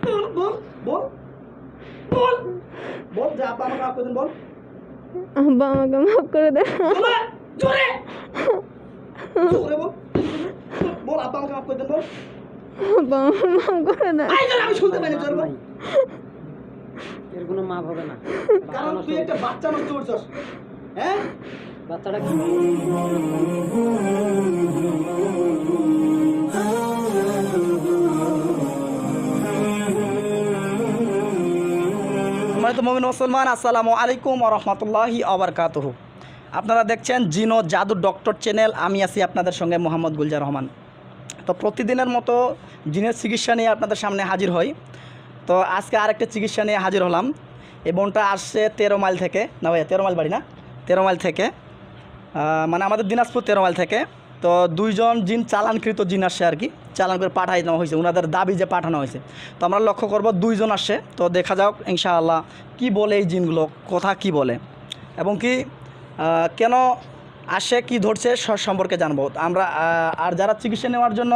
বল বল বল বল যে আপা আমাকে মাফ করে দেন, বল। আব্বা আমাকে মাফ করে দেন। জোরে জোরে জোরে বল, বল আপা আমাকে মাফ করে দেন, বল। আব্বা আমাকে মাফ করে দেন। আই জোরে, আমি শুনতে পাইনি, জোরে বল। এর কোনো মাপ হবে না, কারণ তুই একটা বাচ্চা নষ্ট করছস। হ্যাঁ, বাচ্চাটা কি সম্মানিত মুমিন মুসলমান, আসসালামু আলাইকুম ওয়া রাহমাতুল্লাহি ওয়া বারাকাতুহু। আপনারা দেখছেন জিন ও জাদু ডক্টর চ্যানেল। আমি আছি আপনাদের সঙ্গে মোহাম্মদ গুলজার রহমান। তো প্রতিদিনের মতো জিনের চিকিৎসা নিয়ে আপনাদের সামনে হাজির হই। তো আজকে আরেকটা চিকিৎসা নিয়ে হাজির হলাম। এই বোনটা আসছে 13 মাইল থেকে, না ভাইয়া 13 মাইল বাড়ি না, 13 মাইল থেকে, মানে আমাদের দিনাজপুর 13 মাইল থেকে। তো দুইজন জিন চালানকৃত জিন আসছে আর কি, চালান করে পাঠাই দেওয়া হয়েছে, ওনাদের দাবি যে পাঠানো হয়েছে। তো আমরা লক্ষ্য করব দুইজন আসছে, তো দেখা যাক ইনশাআল্লাহ কি বলে এই জিনগুলো, কথা কি বলে এবং কি কেন আসে, কি ধরছে সব সম্পর্কে জানবো আমরা। আর যারা চিকিৎসা নেওয়ার জন্য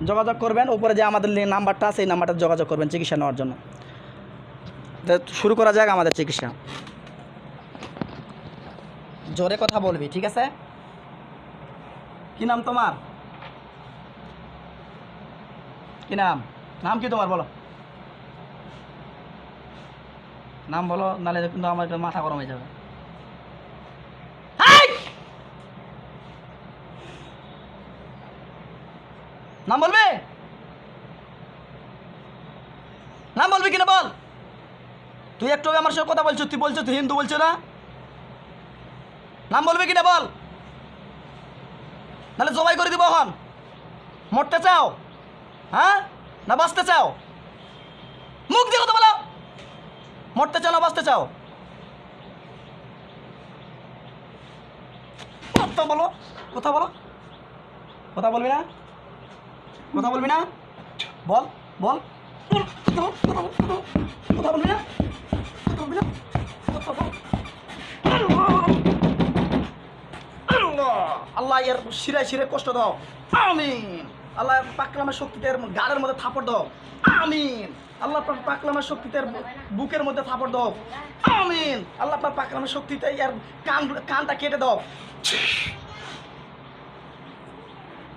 যোগাযোগ করবেন, উপরে যে আমাদের নাম্বারটা আছে এই নাম্বারটা যোগাযোগ করবেন চিকিৎসা নেওয়ার জন্য। তো শুরু করা যাক আমাদের চিকিৎসা। জোরে কথা বলবি, ঠিক আছে? কি নাম তোমার? কি নাম? নাম কি তোমার, বলো নাম বলো, নালে কিন্তু আমার একটু মাথা গরম হয়ে যাবে। নাম বলবে, নাম বলবি কিনা বল। তুই একটু আমার সাথে কথা বলছো, তুই বলছো তুই হিন্দু বলছো না, নাম বলবি কিনা বল, নাহলে জবাই করে দিব। এখন মরতে চাও হ্যাঁ না বাঁচতে চাও? মুখ দিয়ে কথা বলো, মরতে চাও না বাঁচতে চাও? কথা বলো, কথা বলো, কথা বলবি না, কথা বলবি না, বল বল, কথা বলবি না, কথা বলবি না, কথা বল। আল্লাহ এর শিরায় শিরে কষ্ট দাও, আমিন। আল্লাহ পাকলামের শক্তিতে গাড়ের মধ্যে থাপড় দাও, আমিন। আল্লাহ পাকলামের শক্তিতে বুকের মধ্যে থাপড় দাও, আমিন। আল্লাহ পাকলামের শক্তিতে এর কানটা কেটে দাও,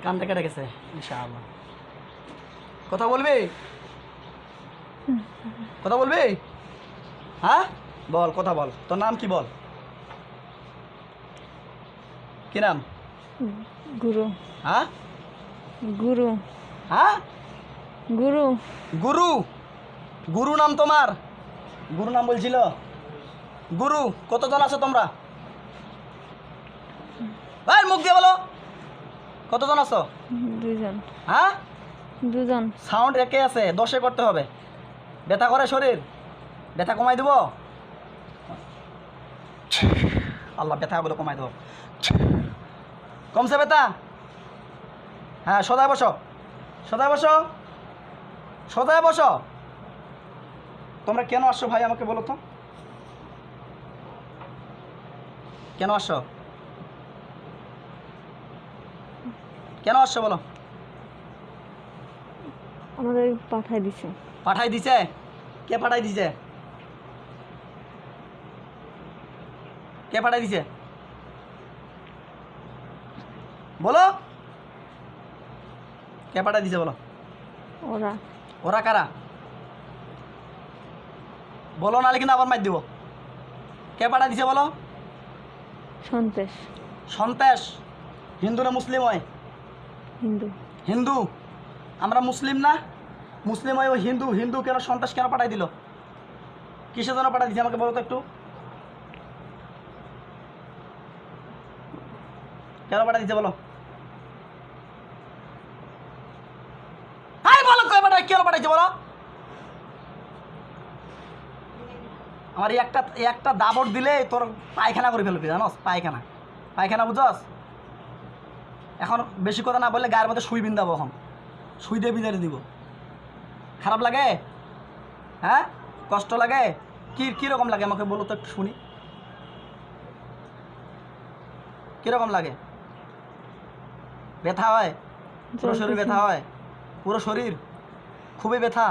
কানটা কেটে গেছে ইনশাআল্লাহ। কথা বলবি, কথা বলবি, হ্যাঁ বল, কথা বল। তোর নাম কি বল, কি নাম? গুরু। হ্যাঁ গুরু। হ্যাঁ গুরু। গুরু, গুরু নাম তোমার? গুরু নাম বলছিল। গুরু কতজন আছো তোমরা? ভাই মুখ দিয়ে বলো, কতজন আছো? দুজন। হ্যাঁ দুজন। সাউন্ড একে আছে, 10-এ করতে হবে। ব্যথা করে শরীর? ব্যথা কমাই দেব আল্লাহ, ব্যথাগুলো কমাই দেবো। কমছে ব্যথা? হ্যাঁ সদায় বসো, সদায় বসো, সদায় বসো। তোমরা কেন আসছো ভাই আমাকে বলো তো, কেন আসছো, কেন আসছো বলো? আমাদের পাঠাই দিছে। পাঠাই দিছে? কে পাঠাই দিছে, কে পাঠাই দিছে বলো, কে পাঠাই দিছে বলো? ওরা। ওরা কারা বলো, নাহলে কিন্তু আবার মার দিব। কে পাঠাই দিছে বলো? সন্তেষ। সন্ত্রাস? হিন্দু না মুসলিম হয়? হিন্দু। হিন্দু, আমরা মুসলিম না, মুসলিম হয় ও হিন্দু। হিন্দু কেন সন্ত্রাস কেন পাঠাই দিল, কিসের জন্য পাঠাই দিছে আমাকে বলো তো একটু, কেন পাঠাই দিছে বলো? বলো কেন পাঠাইছে বলো? আমার একটা দাবড় দিলে তোর পায়খানা করে ফেলবি, জানোস? পায়খানা, পায়খানা বুঝস? এখন বেশি কথা না বললে গায়ের মধ্যে সুই বিন্দাবো, এখন সুই দিয়ে বিঁধে দিব। খারাপ লাগে? হ্যাঁ কষ্ট লাগে? কীরকম লাগে আমাকে বলো তো একটু শুনি, কীরকম লাগে? ব্যথা হয়? পুরো শরীর ব্যথা হয়? পুরো শরীর খুবই ব্যথা?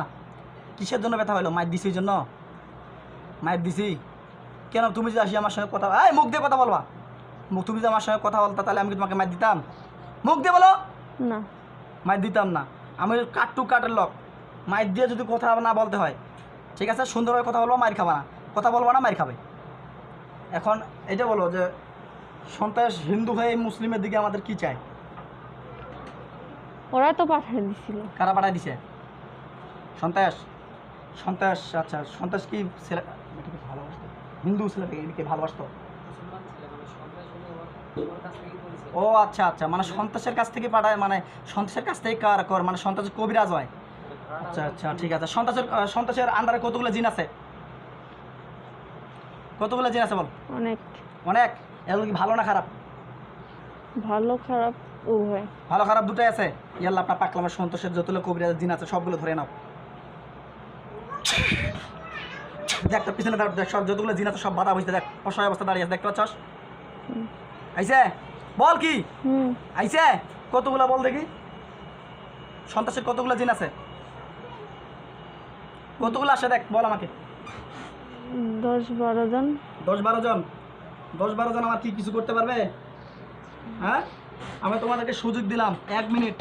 কিসের জন্য ব্যথা হলো? মায়ের দিছি জন্য? মায়ের দিছি কেন? তুমি যদি আসি আমার সঙ্গে কথা, এই মুখ দিয়ে কথা বলবা, তুমি যদি আমার সঙ্গে কথা বলতা তাহলে আমি কি তোমাকে মায়ের দিতাম? মুখ দিয়ে বলো। না। মায়ের দিতাম না। আমি কাট টু কাটের লোক। মায়ের দিয়ে যদি কথা না বলতে হয়, ঠিক আছে, সুন্দরভাবে কথা বলবো, মায়ের খাবা না। কথা বলবো না, মায়ের খাবে। এখন এটা বলো যে সন্ত্রাস হিন্দু হয়ে মুসলিমের দিকে আমাদের কি চাই? ওরা তো পাঠাই দিছিল। কারা পাঠায় দিছে? সন্ত্রাস। সন্ত্রাস, আচ্ছা, সন্ত্রাস কি ছেলে এটাকে ভালোবাসতো? হিন্দু ছেলেটাকে এদিকে ভালোবাসতো? মুসলমান ছেলে মানে সন্ত্রাস হলে ওর কাছ থেকেই করেছে। ও আচ্ছা আচ্ছা, মানে সন্ত্রাসের কাছ থেকে পাঠায়, মানে সন্ত্রাসের কাছ থেকে কার কর, মানে সন্ত্রাসের কবিরাজ হয়। আচ্ছা আচ্ছা, ঠিক আছে। সন্ত্রাসের আন্ডারে কতগুলো জিন আছে? কতগুলো জিন আছে বল? অনেক। অনেক। এগুলো কি ভালো না খারাপ? ভালো খারাপ উভয়। ভালো খারাপ দুটোই আছে। ইয়াল্লা আপনার পাকলামের সন্তোষের যতগুলো কবিরাজ জিন আছে সবগুলো ধরে নাও। দেখ তোর পিছনে দেখ, সব যতগুলো জিন আছে সব বাধা বসতে দেখ, অসহায় অবস্থা দাঁড়িয়ে আছে, দেখতে পাচ্ছস? আইছে? বল কি আইছে? কতগুলো বল দেখি। সন্ত্রাসের কতগুলো জিন আছে? কতগুলো আসে দেখ, বল আমাকে। 10-12 জন। 10-12 জন? 10-12 জন আমার কি কিছু করতে পারবে? হ্যাঁ, আমি তোমাদেরকে সুযোগ দিলাম 1 মিনিট।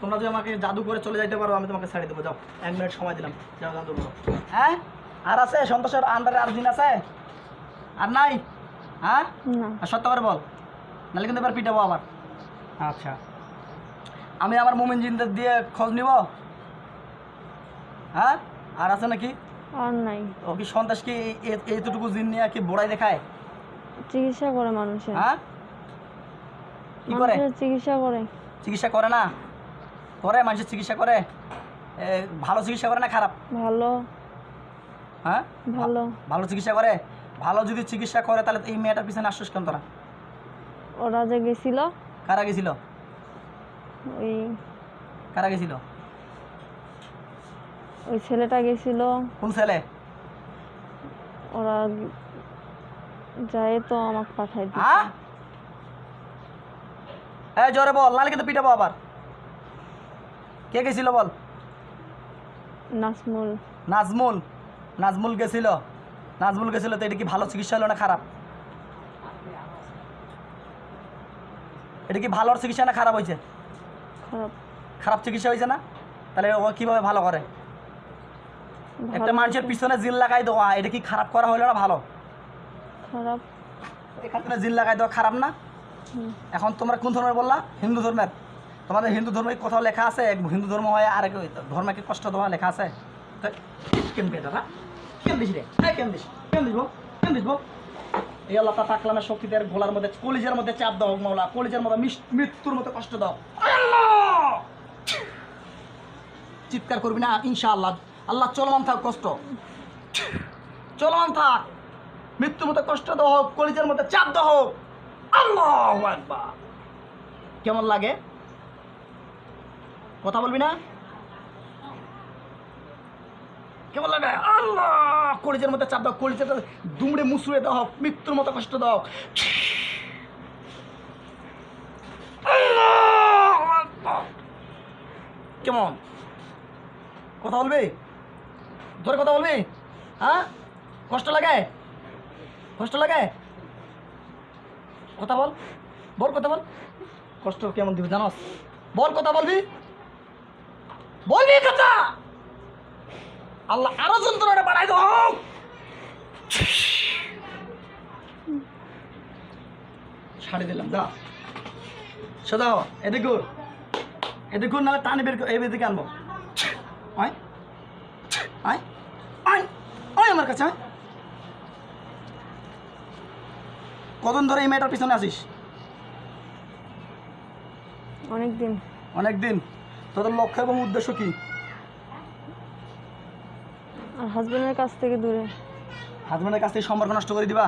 তোমরা যদি আমাকে জাদু করে চলে যাইতে পারো আমি তোমাকে ছেড়ে দেবো। যাও, 1 মিনিট সময় দিলাম, যাও জাদু করো। হ্যাঁ, আর আছে সন্তোষের আন্ডারে আর দিন আছে? আর নাই? হ্যাঁ, না। আর সত্য করে বল, নাহলে কিন্তু এবার পিটাবো আবার। আচ্ছা, আমি আমার মুমিন জিনদের দিয়ে খোঁজ নিব। হ্যাঁ, আর আছে নাকি? আর নাই। ও কি সন্ত্রাস কি এইটুকু জিন নিয়ে কি বোড়াই দেখায়? চিকিৎসা করে মানুষের। হ্যাঁ, কি করে? মানুষের চিকিৎসা করে। চিকিৎসা করে না? করে, মানুষের চিকিৎসা করে। ভালো চিকিৎসা করে না খারাপ? ভালো। হ্যাঁ, ভালো। ভালো চিকিৎসা করে। ভালো যদি চিকিৎসা করে তাহলে এই মেয়েটার পিছনে আসছিস কেন তোরা? ওরা যে গেছিল, কারা গেছিল? ওই কারা গেছিল? ওই ছেলেটা গেছিল। কোন ছেলে? ওরা যায় তো আমাকে পাঠাই দিছে। হ্যাঁ, এই জোরে বল, নাহলে কিন্তু পিটাবো আবার। কে গেছিল বল? নাজমুল। নাজমুল। নাজমুল গেছিল? নাজমুল গেছিল তো এটা কি ভালো চিকিৎসা হলো না খারাপ? এটা কি ভালো চিকিৎসা না খারাপ হয়েছে? খারাপ। খারাপ চিকিৎসা হয়েছে না? তাহলে ও কিভাবে ভালো করে? একটা মানুষের পিছনে জিন লাগাই দেওয়া, এটা কি খারাপ করা হলো না ভালো? খারাপ। এখানে জিন লাগাই দেওয়া খারাপ না? এখন তোমরা কোন ধর্মের বললা? হিন্দু ধর্মের। তোমাদের হিন্দু ধর্মে কোথাও লেখা আছে হিন্দু ধর্ম হয় আর ধর্মকে কষ্ট দেওয়া লেখা আছে? কেমন দাদা, কেন দিস রে? কেন দিস? কেন দিস? কেন দিস? এই আল্লাহ পাকলামের শক্তিতে গোলার মধ্যে কলিজার মধ্যে চাপ দাও মাওলা, কলিজার মধ্যে মৃত্যুর মতো কষ্ট দাও। চিৎকার করবি না ইনশাআল্লাহ। আল্লাহ চলমান থাক, কষ্ট চলমান থাক, মৃত্যুর মতো কষ্ট দেওয়া হোক, কলিজার মধ্যে চাপ দেওয়া হোক। আল্লাহু আকবার। কেমন লাগে? কথা বলবি না? কেমন লাগে? আল্লাহ, কলিজার মধ্যে চাপ দাও, কলিজাটা দুমড়ে মুসড়ে দাও হোক, মৃত্যুর মতো কষ্ট দাও। আল্লাহু আকবার। কেমন কথা বলবি? ধরে কথা বলবি? হ্যাঁ, কষ্ট লাগে? কষ্ট লাগে? কথা বল, বল কথা বল। কষ্ট কেমন দিবি জানোস? বল, কথা বলবি? বলবি কথা? আল্লাহ আরো যন্ত্রণাটা বাড়াই দাও। ছাড়ি দিলাম, যা সোজা হ, এদিক ঘুর, এদিক ঘুর, নাহলে টানি বের এদিকে আনবো। আয় আয় আয় আয় আমার কাছে আয়। কতদিন ধরে এই মেয়েটার পিছনে আসিস? অনেক দিন। অনেক দিন। তোদের লক্ষ্য এবং উদ্দেশ্য কি? আর হাজবেন্ডের কাছ থেকে দূরে। হাজবেন্ডের কাছ থেকে সম্পর্ক নষ্ট করে দিবা,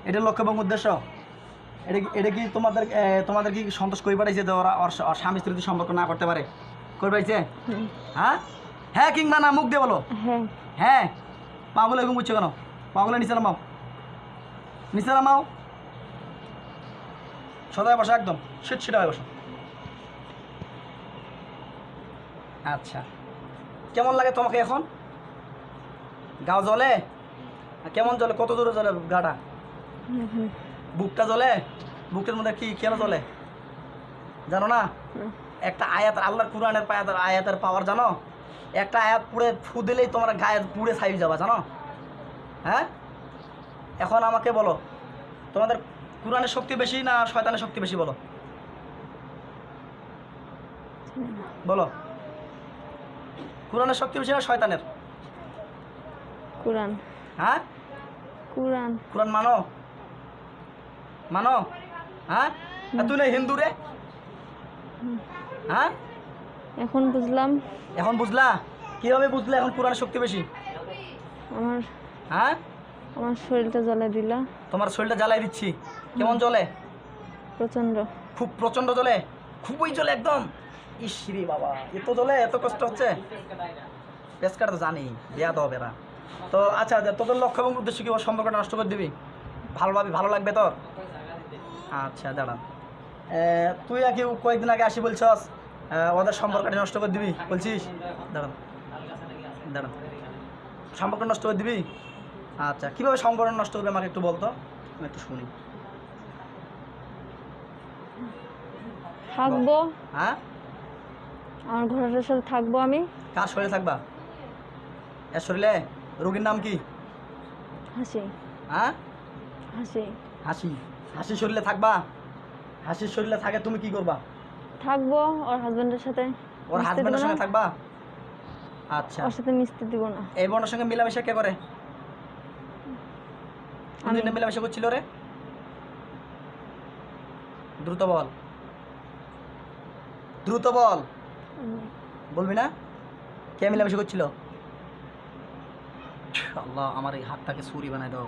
এটা লক্ষ্য এবং উদ্দেশ্য? এটা কি তোমাদের কি সন্তোষ করে পাঠাইছে যে ওরা ওর স্বামী স্ত্রী সম্পর্ক না করতে পারে? করে পাইছে? হ্যাঁ, হ্যাঁ কিংবা না? মুখ দিয়ে বলো। হ্যাঁ। হ্যাঁ। পাগুলো এরকম বুঝছো কেন? পাগুলো নিচে নামাও, নিচে নামাও, সদায় বসা, একদম সেটা হয়ে বসো। আচ্ছা, কেমন লাগে তোমাকে এখন? গাও জ্বলে? কেমন জ্বলে? কত দূরে জ্বলে গাটা? এখানে বুকটা জ্বলে? বুকের মধ্যে কি কেন জ্বলে জানো না? না। একটা আয়াত, আল্লাহর কুরআনের আয়াতের পাওয়ার জানো? একটা আয়াত পুড়ে ফু দিলেই তোমার গায়ে পুড়ে ছাই যাবা, জানো? হ্যাঁ, এখন আমাকে বলো, তোমাদের কুরআনের শক্তি বেশি না শয়তানের শক্তি বেশি? বলো বলো, কুরআনের শক্তি বেশি না শয়তানের? কোরআন। হ্যাঁ, কোরআন। কুরআন মানো? মানো? হ্যাঁ, আর তুই না হিন্দু রে? হ্যাঁ, এখন বুঝলাম এখন বুঝলা? কিভাবে বুঝলে এখন কুরআনের শক্তি বেশি? আমার হ্যাঁ, আমার শরীরটা জ্বলে দিলা। তোমার শরীরটা জ্বালাই দিচ্ছি। কেমন জ্বলে? প্রচণ্ড। খুব প্রচণ্ড জ্বলে? খুবই জ্বলে একদম? ইসরি বাবা, এত জ্বলে, এত কষ্ট হচ্ছে? পেস কাটা তো জানি, দেয়া দাও বেড়া। তো আচ্ছা, তোদের লক্ষ্য এবং উদ্দেশ্য কি? ওর সম্পর্কটা নষ্ট করে দিবি? ভালোভাবে ভালো লাগবে তোর? আচ্ছা দাঁড়ান, তুই আর কি কয়েকদিন আগে আসি বলছস ওদের সম্পর্কটা নষ্ট করে দিবি বলছিস? দাঁড়ান দাঁড়ান, সম্পর্ক নষ্ট করে দিবি? আচ্ছা, কীভাবে সম্পর্ক নষ্ট করবে আমাকে একটু বলতো, আমি একটু শুনি। থাকবো, হ্যাঁ, আমার ঘরের সাথে থাকবো আমি। কার শরীরে থাকবা? এর শরীরে? রোগীর নাম কি? হাসি। হ্যাঁ, হাসি। হাসি। হাসির শরীরে থাকবা? হাসির শরীরে থাকে তুমি কি করবা? থাকবো ওর হাজবেন্ডের সাথে। ওর মিশতে হাজবেন্ডের দিব সঙ্গে না। থাকবা? আচ্ছা, ওর সাথে মিশতে দিব না। এই বোনের সঙ্গে মিলামেশা কে করে? আমি। কোনদিন মিলামেশা করছিল রে? দ্রুত বল, দ্রুত বল। আমি। বলবি না? কে মিলামেশা করছিল? আল্লাহ, আমার এই হাতটাকে ছুরি বানাই দাও।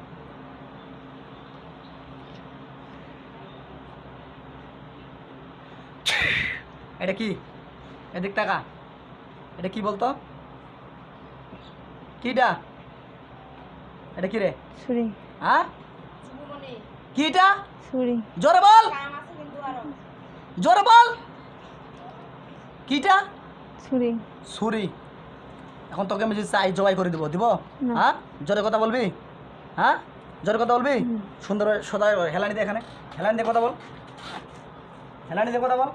এটা কি? এদিক টাকা, এটা কি বলতো? কিটা? এটা কি রে? ছুরি। হ্যাঁ, কিটা? ছুরি। জোরে বল, জোরে বল। কিটা? ছুরি। ছুরি। এখন তোকে আমি যদি চাই জবাই করে দিব, দিব? না। হ্যাঁ, জোরে কথা বলবি? হ্যাঁ, জোরে কথা বলবি? হুম। সুন্দর সদা হেলানি দে, এখানে হেলানি দিয়ে কথা বল, হেলানি দিয়ে কথা বল।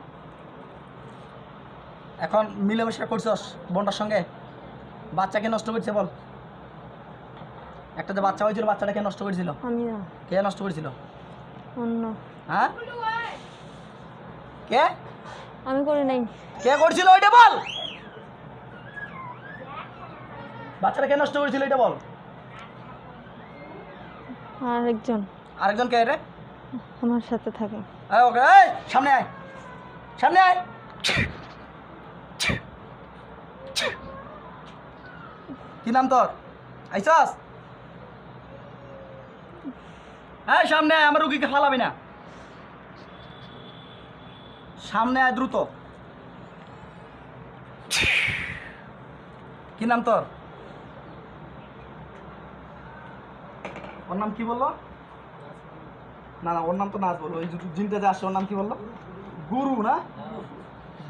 এখন মিলেমিশে করছস বোনটার সঙ্গে, বাচ্চাকে নষ্ট করছে বল। একটা যে বাচ্চা হয়েছিল, বাচ্চাটা কে নষ্ট করেছিল? আমি না, কে নষ্ট করেছিল? অন্য। হ্যাঁ, কে? আমি করি নাই। কে করছিল ওইটা বল। বাচ্চাটা কে নষ্ট করেছিল এটা বল। আর একজন আরেকজন কে রে? আমার সাথে থাকে। আয় ওকে, এই সামনে আয়, সামনে আয়। কি নাম তোর? আইসাস? এই সামনে আয়, আমার রুগীকে ফালাবি না। সামনে আয় দ্রুত। কি নাম তোর? ওর নাম কি বললো? না না, ওর নাম তো নাচ বললো। ওই জিনটা যে আসছে ওর নাম কি বললো? গুরু না?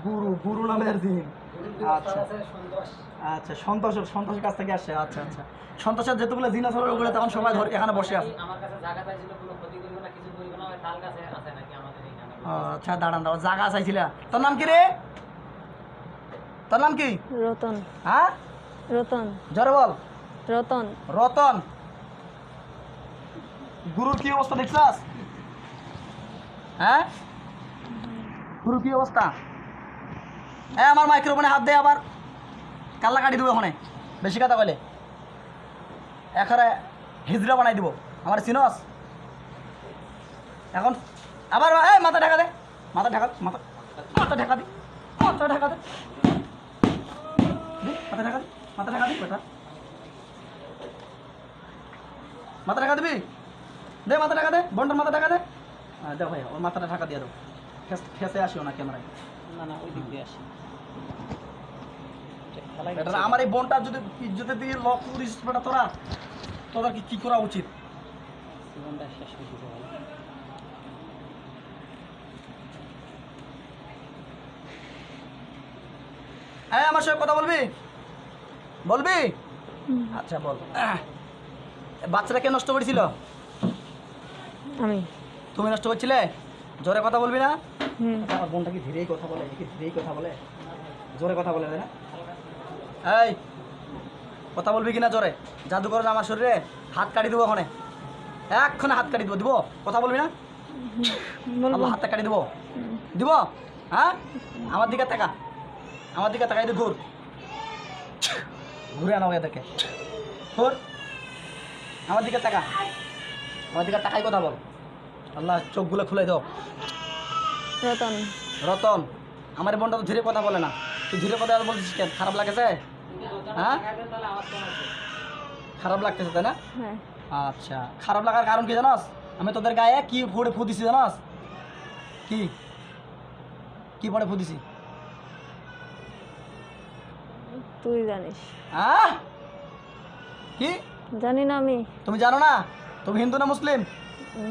গুরু, গুরু নামের জিন। আচ্ছা আচ্ছা, সন্তোষের কাছ থেকে আসছে। আচ্ছা আচ্ছা, সন্তোষের যেহেতুগুলো জিন আছে ওগুলো তখন সবাই ধরে এখানে বসে আছে। আমার কাছে জায়গা চাইছিল, কোনো ক্ষতি করবে না, কিছু করবে না, ওই তাল গাছে আছে নাকি আমাদের এইখানে। আচ্ছা দাঁড়ান দাঁড়ান, জায়গা চাইছিলা? তোর নাম কি রে? তোর নাম কি? রতন। হ্যাঁ, রতন। জোরে বল। রতন। রতন। গুরুর কি অবস্থা দেখছাস? হ্যাঁ, গুরুর কি অবস্থা? আমার মাইক্রোফোনে হাত দে, আবার কাল্লা কাটি দেবো ওখানে বেশি কথা কইলে। এখানে হিজড়া বানাই দিব। আমার চিনস? এখন আবার মাথা ঢাকা দে, মাথা ঢাকা, মাথা মাথা ঢাকা দি, মাথা ঢাকা দে, মাথা ঢাকা দি, মাথা ঢাকা দি বেটা, মাথা ঢাকা দিবি? দে মাথা ঢাকা দে, বোনটার মাথা ঢাকা দে। দে ভাই, ওর মাথাটা ঢাকা দিয়ে দাও। ফেসে আসিও না ক্যামেরায়। না না, ওই দিক দিয়ে আসি। এটা আমার এই বোনটা যদি ইজ্জতের দিকে লক করিস বেটা, তোরা তোরা কি করা উচিত? জীবনটা শেষ হয়ে গেছে ভাই। হ্যাঁ, আমার সঙ্গে কথা বলবি? বলবি? আচ্ছা বল, বাচ্চাটা কে নষ্ট করেছিল? আমি। তুমি নষ্ট করছিলে? জোরে কথা বলবি না? হুম। আমার বোনটা কি ধীরেই কথা বলে? কি ধীরেই কথা বলে? জোরে কথা বলে না? এই কথা বলবি কিনা জোরে? জাদু করো না আমার শরীরে, হাত কাটি দেবো ওখানে, এক্ষণে হাত কাটি দেবো। দিব? কথা বলবি না? বলবো। আল্লাহ হাতটা কাটি দেবো। দিব? হ্যাঁ, আমার দিকে তাকা, আমার দিকে তাকাই, ঘুর, ঘুরে আনা এদেরকে, ঘুর, আমার দিকে তাকা, আমার দিকে তাকাই কথা বল। আল্লাহ চোখগুলো খুলে দাও। রতন। রতন, আমার বোনটা তো ধীরে কথা বলে না, তুই ধীরে কথা বলছিস কেন? খারাপ লাগেছে? হ্যাঁ, তাহলে আওয়াজ কম আছে। খারাপ লাগতেছে তাই না? হ্যাঁ। আচ্ছা, খারাপ লাগার কারণ কি জানাস? আমি তোদের গায়ে কি পড়ে ফু দিছি জানাস? কি কি পড়ে ফু দিছি? তুই জানিস। হ্যাঁ, কি? জানি না আমি। তুমি জানো না? তুমি হিন্দু না মুসলিম?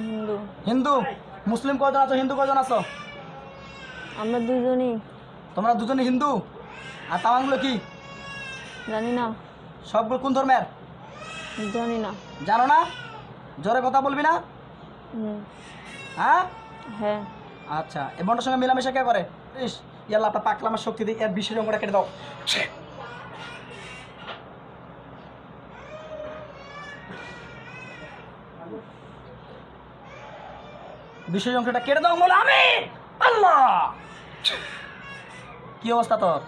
হিন্দু। হিন্দু। মুসলিম কজন আছো, হিন্দু কজন আছো? আমরা দুজনই। তোমরা দুজনে হিন্দু? আর তামাংগুলো কি? জানি না। সবগুলো কোন ধর্মের? জানি না। জানো না? জোরে কথা বলবি না? হুম। হ্যাঁ। হ্যাঁ। আচ্ছা, এই বোনটার সঙ্গে মেলামেশা কে করে? ইস, ইয়াল্লা আপনার পাকলামের শক্তি দিয়ে এর বিশেষ অঙ্গটা কেটে দাও। বিশেষ অংশটা কেটে দাও বলে আমি আল্লাহ। কি অবস্থা তোর?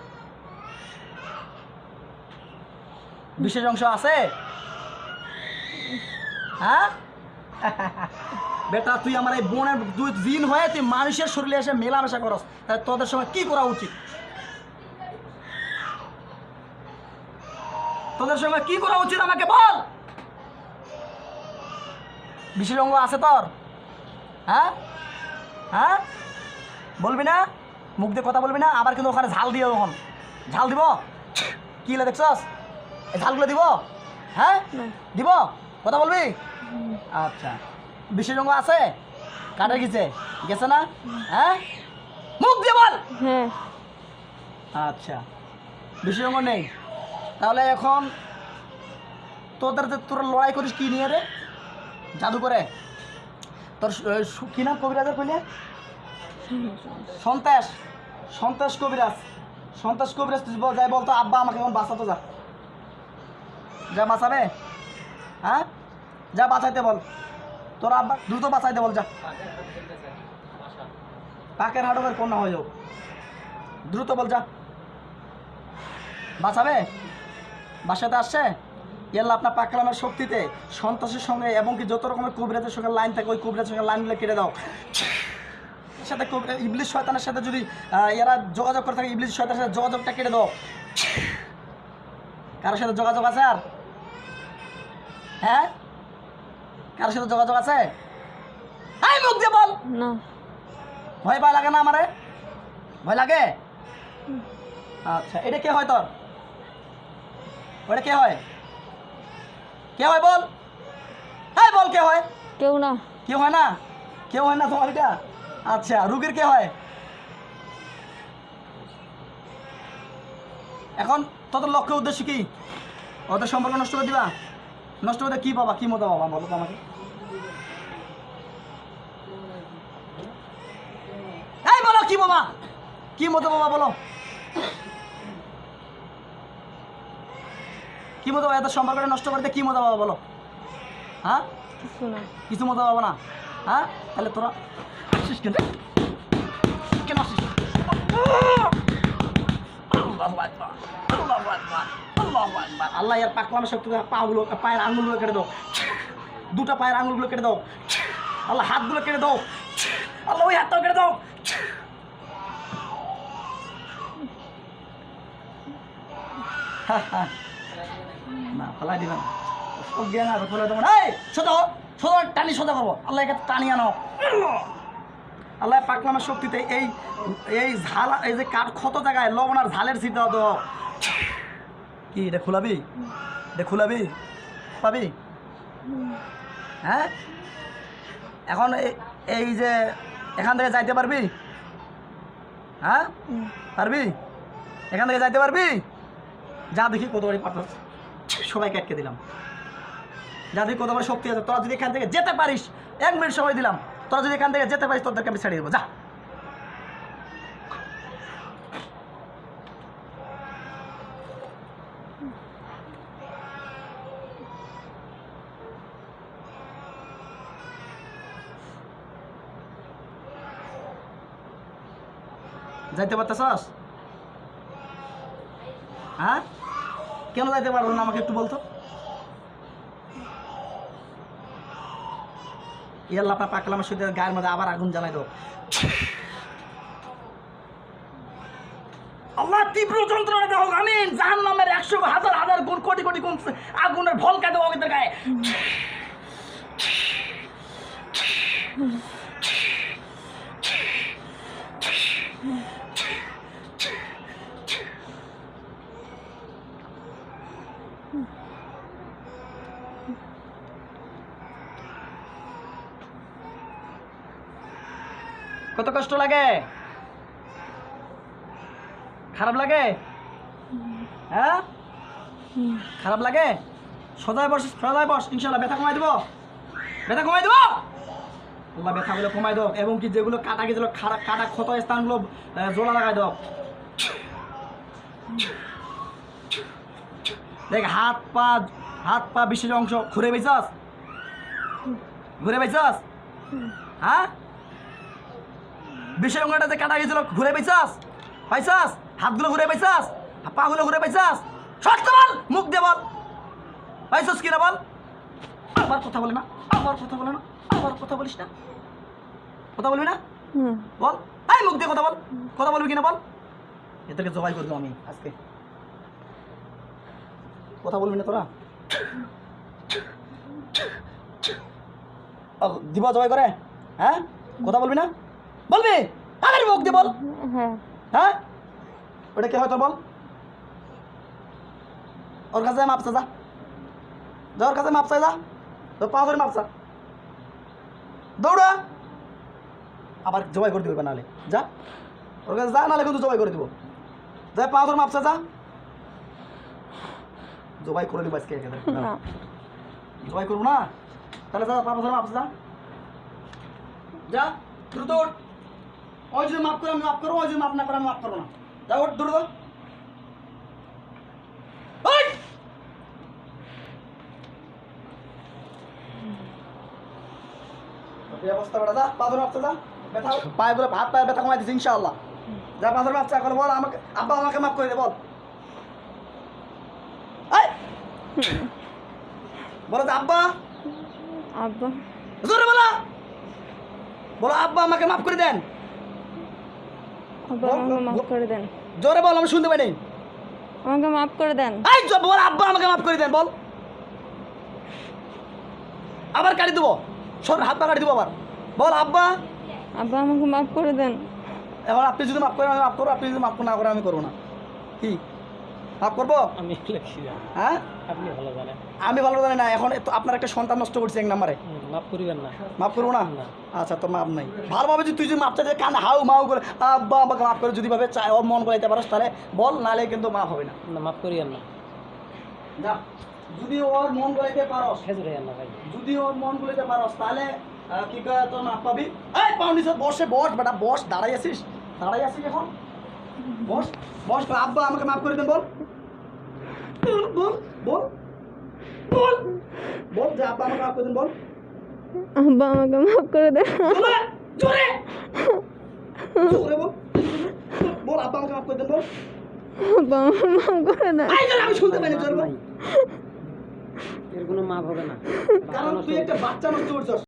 বিশেষ অংশ আছে? হ্যাঁ বেটা, তুই আমার এই বোনের দুই দিন হয়ে তুই মানুষের শরীরে এসে মেলামেশা করস, তাহলে তোদের সঙ্গে কি করা উচিত? তোদের সঙ্গে কি করা উচিত আমাকে বল। বিশেষ অঙ্গ আছে তোর? হ্যাঁ হ্যাঁ, বলবি না? মুখ দিয়ে কথা বলবি না? আবার কিন্তু ওখানে ঝাল দিয়ে, ওখানে ঝাল দিব। কি লে দেখছস? এই ঝালগুলো দিব? হ্যাঁ দিব? কথা বলবি? আচ্ছা, বিশেষ অঙ্গ আছে? কাটে গেছে? গেছে না? হ্যাঁ, মুখ দিয়ে বল। হ্যাঁ। আচ্ছা, বিশেষ অঙ্গ নেই, তাহলে এখন তোদের যে তোরা লড়াই করিস কি নিয়ে রে? জাদু করে? তোর কি নাম কবিরাজের কইলে? সন্ত্রাস। সন্ত্রাস কবিরাজ। সন্ত্রাস কবিরাজ তুই যাই বলতো আব্বা আমাকে এখন বাঁচাতো, যা যা বাঁচাবে। হ্যাঁ, যা বাঁচাইতে বল, তোর আব্বা দ্রুত বাঁচাইতে বল, যা। পাকের হাডবের কন্যা হয়ে যাও, দ্রুত বল, যা বাঁচাবে। বাসাতে আসছে ইয়াল্লা আপনার পাকলামের শক্তিতে সন্ত্রাসের সঙ্গে এবং কি যত রকমের কবিরাজের সঙ্গে লাইন থাকে ওই কবিরাজের সঙ্গে লাইনগুলো কেটে দাও। সাথে ইবলিশ শয়তানের সাথে যদি এরা যোগাযোগ করে থাকে, ইবলিশ শয়তানের সাথে যোগাযোগটা কেটে দাও। কারোর সাথে যোগাযোগ আছে আর? হ্যাঁ, কারোর সাথে যোগাযোগ আছে? এই মুখ দিয়ে বল। না। ভয় ভয় লাগে না আমারে? ভয় লাগে? আচ্ছা, এটা কে হয় তোর? ওটা কে হয়? কে হয় বল? হ্যাঁ বল, কে হয়? কেউ না। কেউ হয় না? কেউ হয় না তোমার এটা? আচ্ছা, রুগীর কে হয়? এখন তোদের লক্ষ্য উদ্দেশ্য কি? ওদের সম্পর্ক নষ্ট করে দিবা? নষ্ট করে কি পাবা? কি মতো পাবা বলো তো আমাকে। এই বলো, কি বাবা, কি মতো বাবা বলো, কি মতো এদের সম্পর্কটা নষ্ট করতে কি মতো বাবা বলো। হ্যাঁ, কিছু না। কিছু মতো পাবো না? হ্যাঁ, তাহলে তোরা আসিস কেন? কেন আসিস? আল্লাহ ইয়ার পাকলামের শক্তি পাগুলো, পায়ের আঙুলগুলো কেটে দাও, দুটা পায়ের আঙুলগুলো কেটে দাও। আল্লাহ হাতগুলো কেটে দাও, আল্লাহ ওই হাতটাও কেটে দাও। না ফেলাই দিবেন, জ্ঞান আছে ফেলাই দেবেন। এই সোজা সোজা টানি সোজা করবো, আল্লাহ একে টানি আনো। আল্লাহ পাকলামের শক্তিতে এই এই ঝাল, এই যে কাঠ ক্ষত জায়গায় লবণ আর ঝালের ছিট দাও তো। কি এটা খুলাবি? এটা খুলাবি? পাবি? হ্যাঁ, এখন এই যে এখান থেকে যাইতে পারবি? হ্যাঁ পারবি? এখান থেকে যাইতে পারবি? যা দেখি কত বাড়ি পাঠাস। সবাইকে আটকে দিলাম। যাদের কত বড় শক্তি আছে, তোরা যদি এখান থেকে যেতে পারিস, 1 মিনিট সময় দিলাম, তোরা যদি এখান থেকে যেতে পারিস তোদেরকে আমি ছেড়ে দেবো, যা। যাইতে পারতেছস? হ্যাঁ, কেন যাইতে পারবো না আমাকে একটু বলতো। ইয়াল্লা আপনার পাকলামের সাথে গায়ের মধ্যে আবার আগুন জ্বালাই দাও। আল্লাহ তীব্র যন্ত্রণা দেওয়া হোক, আমিন। জাহান্নামের 100,000 গুণ কোটি কোটি গুণ আগুনের ভলকা দেওয়া ওদের গায়ে। কত কষ্ট লাগে, খারাপ লাগে? হ্যাঁ, খারাপ লাগে? সদায় বস, সদায় বস, ইনশাল্লাহ ব্যথা কমাই দেবো, ব্যথা কমাই দেবো। আল্লাহ ব্যথাগুলো কমাই দাও, এবং কি যেগুলো কাটা গেছিল কাটা ক্ষত স্থানগুলো জোড়া লাগাই দাও। দেখ হাত পা বিশেষ অংশ ঘুরে বেচাস, ঘুরে বেচাস। হ্যাঁ, বিশেষ অঙ্গটা যে কাটা গেছিল ঘুরে বেচাস, পাইছাস? হাতগুলো ঘুরে পাইছাস, পাগুলো ঘুরে পাইছাস? সত্য বল, মুখ দিয়ে বল, পাইছাস কিনা বল। আবার কথা বলে না, আবার কথা বলে না, আবার কথা বলিস না, কথা বলবি না? বল, এই মুখ দিয়ে কথা বল, কথা বলবি কিনা বল। এদেরকে জবাই করবো আমি আজকে। কথা বলবি না তোরা? দিব জবাই করে? হ্যাঁ, কথা বলবি না? বলবি? আবার মুখ দিয়ে বল। হ্যাঁ হ্যাঁ, ওটা কে হয়তো বল। ওর কাছে মাপসা যা, যা ওর কাছে মাপসা যা, তোর পা ধরে মাপসা, দৌড়া। আবার জবাই করে দিবে নাহলে, যা ওর কাছে যা, নাহলে কিন্তু জবাই করে দিব। যা পা ধরে মাপসা যা, জবাই করে দিব আজকে। না জবাই করবো না তাহলে যা, পা ধরে মাপসা যা, যা দ্রুত ওঠ। ওই যদি মাপ করে আমি মাপ করবো, ওই যদি মাপ না করে আমি মাপ করবো না। যা ওঠ, দ্রুত। ওই অবস্থা বেটা, যা পা ধরে মাপসা যা, ব্যথা পায়েগুলো, হাত পায়ে ব্যথা কমাই দিচ্ছি ইনশাআল্লাহ। যা পা ধরে মাপসা এখন, বল আমাকে, আব্বা আমাকে মাপ করে দে বল। এই বলো তো আব্বা, আব্বা জোরে বলো, বলো আব্বা আমাকে মাফ করে দেন। আব্বা আমাকে মাফ করে দেন, জোরে বল, আমি শুনতে পাই নাই। আমাকে মাফ করে দেন। এই বল আব্বা আমাকে মাফ করে দেন বল। আবার কাটি দেবো, সর হাত পা কাটি দেবো আবার। বল আব্বা, আব্বা আমাকে মাফ করে দেন। এবার আপনি যদি মাফ করেন আমি মাফ করবো, আপনি যদি মাফ না করেন আমি করবো না। কি মাফ করবো? আমি লিখছি না, হ্যাঁ, আপনি ভালো জানেন। আমি ভালো জানি না। এখন তো আপনার একটা সন্তান নষ্ট করছে 1 নম্বরে, মাফ করিবেন না। মাফ করবো না? না। আচ্ছা, তোর মাপ নাই। ভালোভাবে যদি তুই যদি মাপ চাইতে কান হাউ মাউ করে আব্বা আমাকে মাফ করে যদি ভাবে চাই ও মন করাইতে পারস তাহলে বল, নাহলে কিন্তু মাফ হবে না। না, মাফ করিবেন না। যা, যদি ওর মন গলাইতে পারস, খেজুর হইয়েন না ভাই। যদি ওর মন গলাইতে পারস তাহলে কি কয় তোর মাপ পাবি। এই পাউনি সব বসে বস বেটা, বস, দাঁড়াই আছিস, দাঁড়াই আছিস এখন, বস বস। আব্বা আমাকে মাফ করে দেন বল, বল বল বল বল বল, যে আব্বা আমাকে মাফ করে দেন বল। আব্বা আমাকে মাফ করে দেন। জোরে জোরে জোরে বল, বল আব্বা আমাকে মাফ করে দেন বল। আব্বা আমাকে মাফ করে দেন। এই জোরে আমি শুনতে পাইনি, জোরে বল। এর কোনো মাপ হবে না, কারণ তুই একটা বাচ্চা নষ্ট করছস।